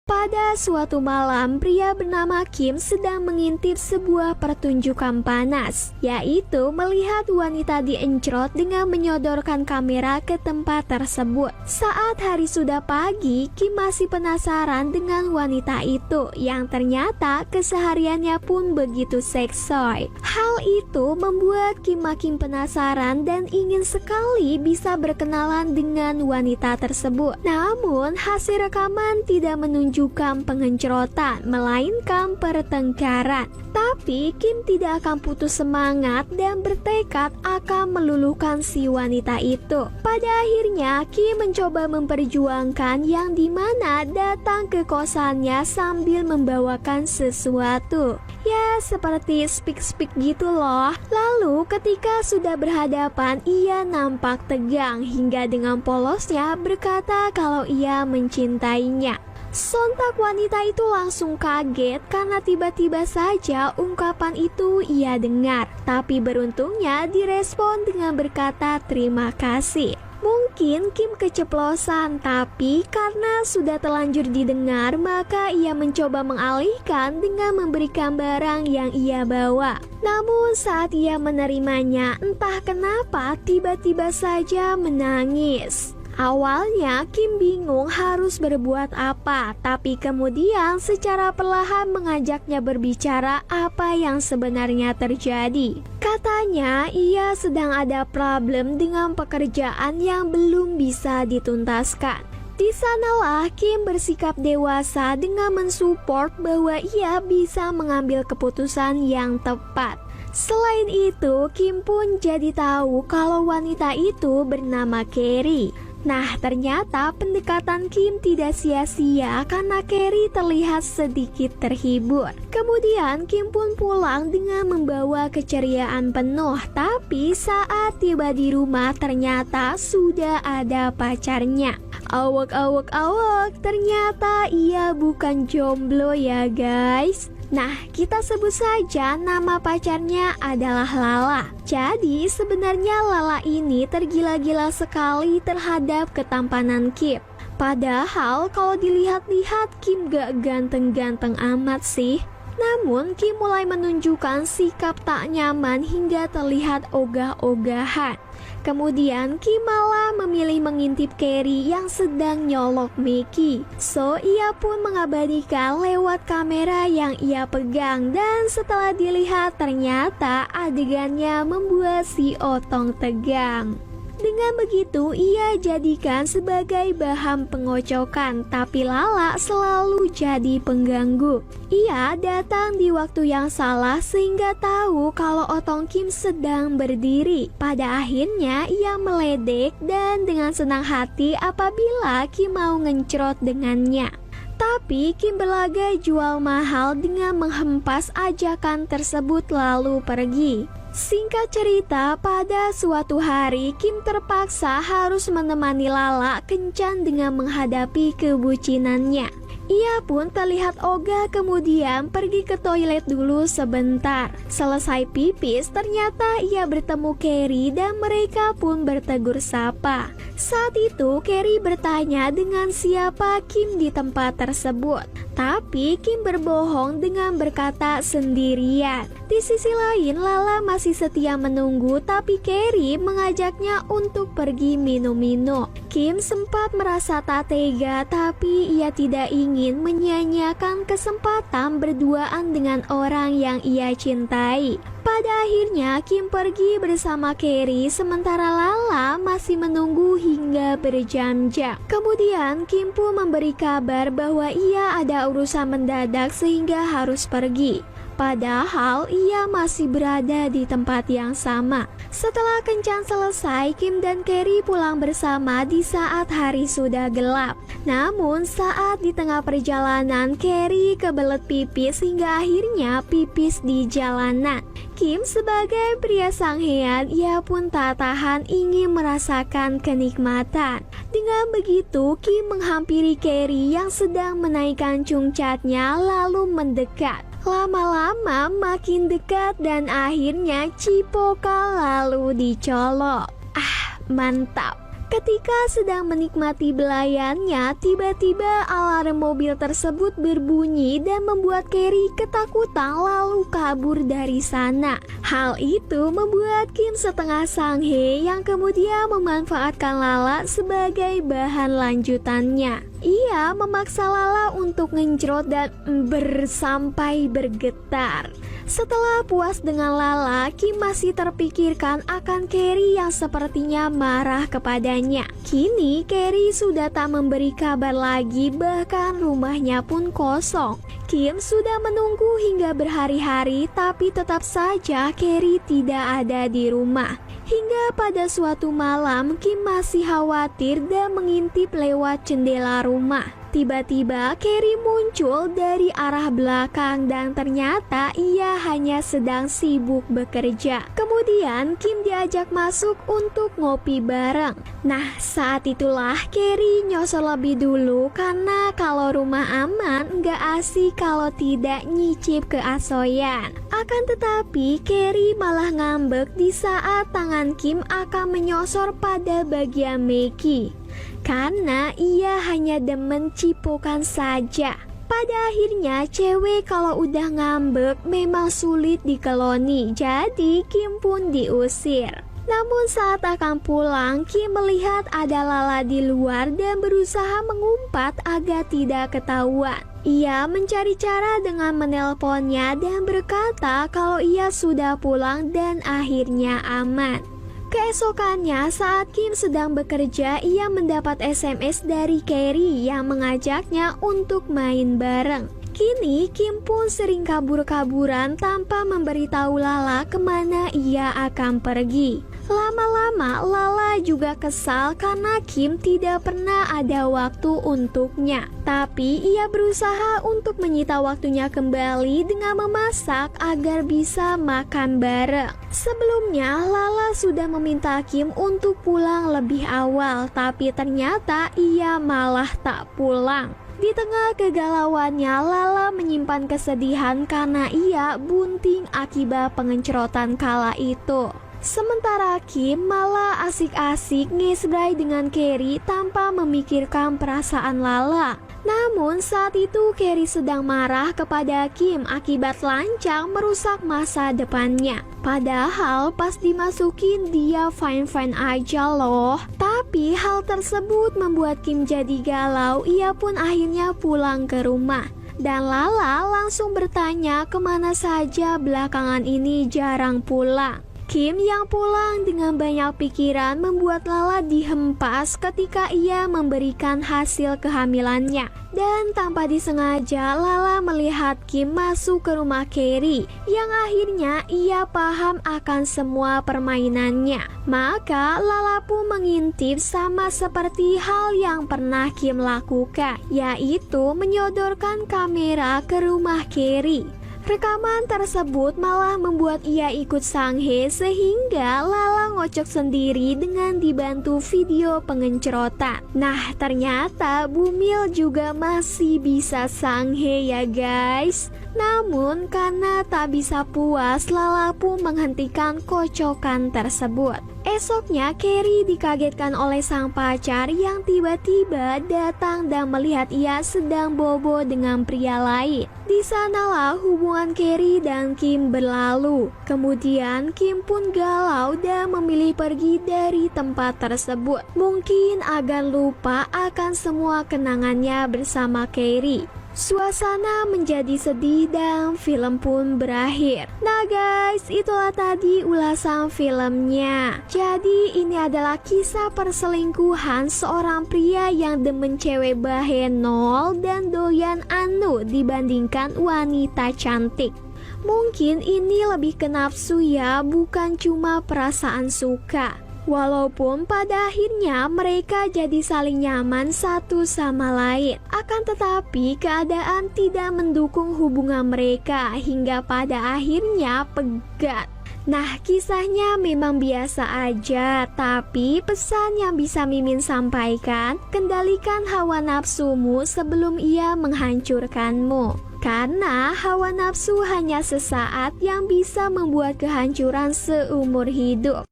Pada suatu malam, pria bernama Kim sedang mengintip sebuah pertunjukan panas, yaitu melihat wanita diencrot dengan menyodorkan kamera ke tempat tersebut. Saat hari sudah pagi, Kim masih penasaran dengan wanita itu yang ternyata kesehariannya pun begitu seksoi. Hal itu membuat Kim makin penasaran dan ingin sekali bisa berkenalan dengan wanita tersebut. Namun, hasil rekaman tidak menunjukkan pengencrotan, melainkan pertengkaran. Tapi Kim tidak akan putus semangat dan bertekad akan meluluhkan si wanita itu. Pada akhirnya Kim mencoba memperjuangkan, yang dimana datang ke kosannya sambil membawakan sesuatu. Ya, seperti speak-speak gitu loh. Lalu ketika sudah berhadapan, ia nampak tegang hingga dengan polosnya berkata kalau ia mencintainya. Sontak wanita itu langsung kaget karena tiba-tiba saja ungkapan itu ia dengar. Tapi beruntungnya direspon dengan berkata terima kasih. Mungkin Kim keceplosan, tapi karena sudah terlanjur didengar, maka ia mencoba mengalihkan dengan memberikan barang yang ia bawa. Namun saat ia menerimanya, entah kenapa tiba-tiba saja menangis. Awalnya Kim bingung harus berbuat apa, tapi kemudian secara perlahan mengajaknya berbicara apa yang sebenarnya terjadi. Katanya ia sedang ada problem dengan pekerjaan yang belum bisa dituntaskan. Di sanalah Kim bersikap dewasa dengan mensupport bahwa ia bisa mengambil keputusan yang tepat. Selain itu, Kim pun jadi tahu kalau wanita itu bernama Carrie. Nah, ternyata pendekatan Kim tidak sia-sia karena Carrie terlihat sedikit terhibur. Kemudian Kim pun pulang dengan membawa keceriaan penuh. Tapi saat tiba di rumah ternyata sudah ada pacarnya. Awak, ternyata ia bukan jomblo ya guys. Nah, kita sebut saja nama pacarnya adalah Lala. Jadi sebenarnya Lala ini tergila-gila sekali terhadap ketampanan Kim. Padahal kalau dilihat-lihat Kim gak ganteng-ganteng amat sih. Namun Kim mulai menunjukkan sikap tak nyaman hingga terlihat ogah-ogahan. Kemudian Kim malah memilih mengintip Carrie yang sedang nyolok Mickey. So ia pun mengabadikan lewat kamera yang ia pegang. Dan setelah dilihat ternyata adegannya membuat si Otong tegang. Dengan begitu ia jadikan sebagai bahan pengocokan, tapi Lala selalu jadi pengganggu. Ia datang di waktu yang salah sehingga tahu kalau Otong Kim sedang berdiri. Pada akhirnya ia meledek dan dengan senang hati apabila Kim mau ngencrot dengannya. Tapi Kim berlaga jual mahal dengan menghempas ajakan tersebut lalu pergi. Singkat cerita, pada suatu hari Kim terpaksa harus menemani Lala kencan dengan menghadapi kebucinannya. Ia pun terlihat ogah kemudian pergi ke toilet dulu sebentar. Selesai pipis, ternyata ia bertemu Carrie dan mereka pun bertegur sapa. Saat itu Carrie bertanya dengan siapa Kim di tempat tersebut. Tapi Kim berbohong dengan berkata sendirian. Di sisi lain Lala masih setia menunggu, tapi Carrie mengajaknya untuk pergi minum-minum. Kim sempat merasa tak tega, tapi ia tidak ingin menyia-nyiakan kesempatan berduaan dengan orang yang ia cintai. Pada akhirnya Kim pergi bersama Carrie sementara Lala masih menunggu hingga berjam-jam. Kemudian Kim pun memberi kabar bahwa ia ada urusan mendadak sehingga harus pergi. Padahal ia masih berada di tempat yang sama. Setelah kencan selesai, Kim dan Carrie pulang bersama di saat hari sudah gelap. Namun saat di tengah perjalanan, Carrie kebelet pipis hingga akhirnya pipis di jalanan. Kim sebagai pria sanghean, ia pun tak tahan ingin merasakan kenikmatan. Dengan begitu, Kim menghampiri Carrie yang sedang menaikkan cungcatnya lalu mendekat. Lama-lama makin dekat dan akhirnya cipoka lalu dicolok. Mantap. Ketika sedang menikmati belayannya, tiba-tiba alarm mobil tersebut berbunyi dan membuat Carrie ketakutan lalu kabur dari sana. Hal itu membuat Kim setengah sanghe yang kemudian memanfaatkan Lala sebagai bahan lanjutannya. Ia memaksa Lala untuk ngenjrot dan sampai bergetar. Setelah puas dengan Lala, Kim masih terpikirkan akan Carrie yang sepertinya marah kepadanya. Kini Carrie sudah tak memberi kabar lagi, bahkan rumahnya pun kosong. Kim sudah menunggu hingga berhari-hari, tapi tetap saja Carrie tidak ada di rumah. Hingga pada suatu malam, Kim masih khawatir dan mengintip lewat jendela rumah. Tiba-tiba Carrie muncul dari arah belakang dan ternyata ia hanya sedang sibuk bekerja. Kemudian Kim diajak masuk untuk ngopi bareng. Nah, saat itulah Carrie nyosor lebih dulu karena kalau rumah aman nggak asik kalau tidak nyicip keasoyan. Akan tetapi Carrie malah ngambek di saat tangan Kim akan menyosor pada bagian Maggie. Karena ia hanya demen cipokan saja. Pada akhirnya cewek kalau udah ngambek memang sulit dikeloni, jadi Kim pun diusir. Namun saat akan pulang, Kim melihat ada Lala di luar dan berusaha mengumpat agar tidak ketahuan. Ia mencari cara dengan menelponnya dan berkata kalau ia sudah pulang dan akhirnya aman. Keesokannya saat Kim sedang bekerja, ia mendapat SMS dari Carrie yang mengajaknya untuk main bareng. Kini Kim pun sering kabur-kaburan tanpa memberitahu Lala kemana ia akan pergi. Lama-lama Lala juga kesal karena Kim tidak pernah ada waktu untuknya. Tapi ia berusaha untuk menyita waktunya kembali dengan memasak agar bisa makan bareng. Sebelumnya Lala sudah meminta Kim untuk pulang lebih awal, tapi ternyata ia malah tak pulang. Di tengah kegalauannya, Lala menyimpan kesedihan karena ia bunting akibat pengencrotan kala itu. Sementara Kim malah asik-asik ngesbray dengan Carrie tanpa memikirkan perasaan Lala. Namun saat itu Carrie sedang marah kepada Kim akibat lancang merusak masa depannya. Padahal pas dimasukin dia fine-fine aja loh. Tapi hal tersebut membuat Kim jadi galau, ia pun akhirnya pulang ke rumah. Dan Lala langsung bertanya kemana saja belakangan ini jarang pulang. Kim yang pulang dengan banyak pikiran membuat Lala dihempas ketika ia memberikan hasil kehamilannya. Dan tanpa disengaja Lala melihat Kim masuk ke rumah Carrie yang akhirnya ia paham akan semua permainannya. Maka Lala pun mengintip sama seperti hal yang pernah Kim lakukan, yaitu menyodorkan kamera ke rumah Carrie. Rekaman tersebut malah membuat ia ikut sanghe sehingga Lala ngocok sendiri dengan dibantu video pengencrotan. Nah, ternyata Bumil juga masih bisa sanghe ya guys. Namun karena tak bisa puas, Lala pun menghentikan kocokan tersebut. Esoknya Carrie dikagetkan oleh sang pacar yang tiba-tiba datang dan melihat ia sedang bobo dengan pria lain. Di sanalah hubungan Carrie dan Kim berlalu. Kemudian Kim pun galau dan memilih pergi dari tempat tersebut. Mungkin agar lupa akan semua kenangannya bersama Carrie. Suasana menjadi sedih dan film pun berakhir. Nah guys, itulah tadi ulasan filmnya. Jadi ini adalah kisah perselingkuhan seorang pria yang demen cewek bahenol dan doyan anu dibandingkan wanita cantik. Mungkin ini lebih ke nafsu ya, bukan cuma perasaan suka. Walaupun pada akhirnya mereka jadi saling nyaman satu sama lain. Akan tetapi keadaan tidak mendukung hubungan mereka hingga pada akhirnya pegat. Nah, kisahnya memang biasa aja, tapi pesan yang bisa Mimin sampaikan, kendalikan hawa nafsumu sebelum ia menghancurkanmu. Karena hawa nafsu hanya sesaat yang bisa membuat kehancuran seumur hidup.